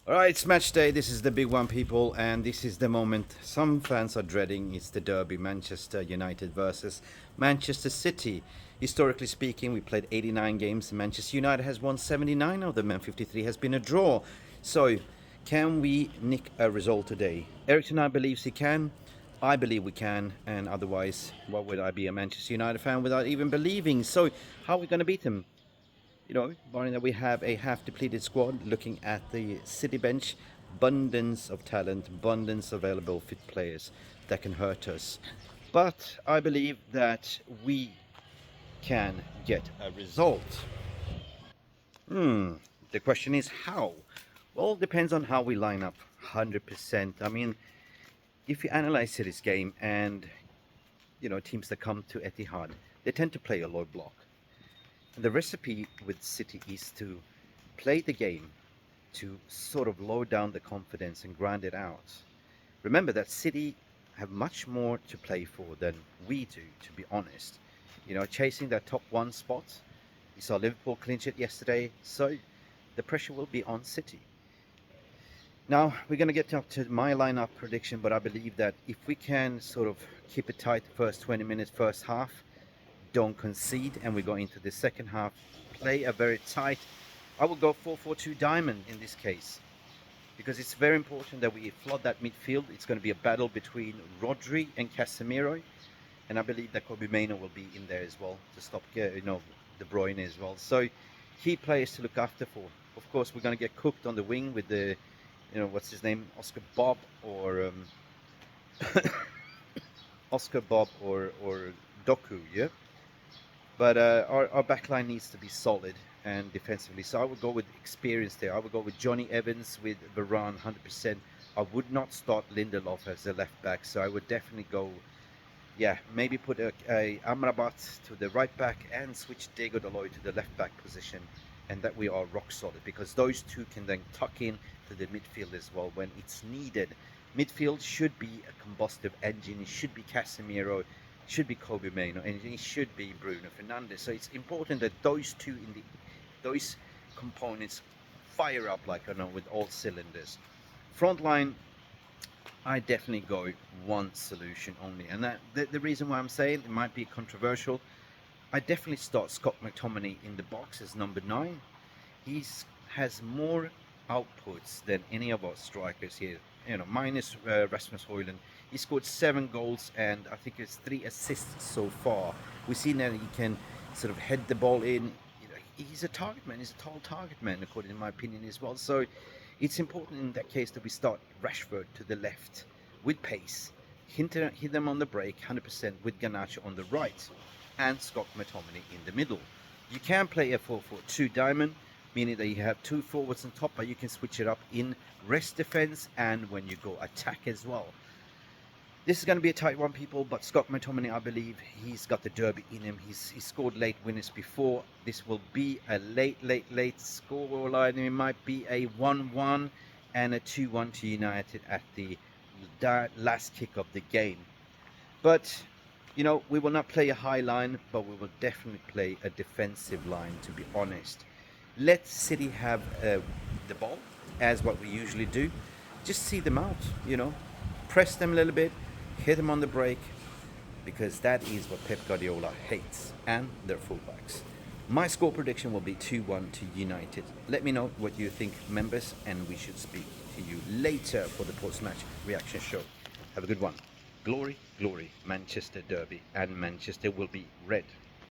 All right, it's match day. This is the big one, people, and this is the moment some fans are dreading. It's the derby, Manchester United versus Manchester City. Historically speaking, we played 89 games. Manchester United has won 79 of them, and 53 has been a draw. So, can we nick a result today? Eric I believes he can. I believe we can, and otherwise, what would I be a Manchester United fan without even believing? So, how are we going to beat them? Barring that we have a half depleted squad, looking at the City bench, abundance of talent, abundance of available fit players that can hurt us. But I believe that we can get a result. The question is how? Well, it depends on how we line up. 100%. I mean, if you analyze City's game and teams that come to Etihad, they tend to play a low block. The recipe with City is to play the game to sort of lower down the confidence and grind it out. Remember that City have much more to play for than we do, to be honest. Chasing that top one spot. We saw Liverpool clinch it yesterday, so the pressure will be on City. Now, we're going to get up to my lineup prediction, but I believe that if we can sort of keep it tight the first 20 minutes, first half, don't concede, and we go into the second half, play a very tight. I will go 4-4-2 diamond in this case, because it's very important that we flood that midfield. It's going to be a battle between Rodri and Casemiro, and I believe that Kobe Mainoo will be in there as well to stop, De Bruyne as well. So, key players to look after for. Of course, we're going to get cooked on the wing with the, what's his name, Oscar Bob or Oscar Bob or Doku, yeah. But our backline needs to be solid and defensively. So I would go with experience there. I would go with Johnny Evans with Varane 100%. I would not start Lindelof as a left back. So I would definitely go, maybe put a Amrabat to the right back and switch Diego Dalot to the left back position. And that we are rock solid, because those two can then tuck in to the midfield as well when it's needed. Midfield should be a combustive engine. It should be Casemiro, should be Kobe Mainoo, and it should be Bruno Fernandes. So it's important that those two those components fire up like with all cylinders. Front line, I definitely go one solution only, and that the reason why I'm saying it might be controversial. I definitely start Scott Mctominay in the box as number 9. He has more outputs than any of our strikers here. Minus Rasmus Højlund. He scored 7 goals and I think it's 3 assists so far. We've seen that he can sort of head the ball in. He's a target man. He's a tall target man, according to my opinion as well. So it's important in that case that we start Rashford to the left with pace. Hit them on the break 100% with Garnacho on the right and Scott McTominay in the middle. You can play a 4-4-2 diamond, meaning that you have 2 forwards on top, but you can switch it up in rest defense and when you go attack as well. This is going to be a tight one, people, but Scott McTominay, I believe, he's got the derby in him. He's scored late winners before. This will be a late score line. It might be a 1-1 and a 2-1 to United at the last kick of the game. But we will not play a high line, but we will definitely play a defensive line, to be honest. Let City have the ball, as what we usually do. Just see them out, Press them a little bit, hit them on the break, because that is what Pep Guardiola hates, and their fullbacks. My score prediction will be 2-1 to United. Let me know what you think, members, and we should speak to you later for the post-match reaction show. Have a good one. Glory, glory, Manchester Derby, and Manchester will be red.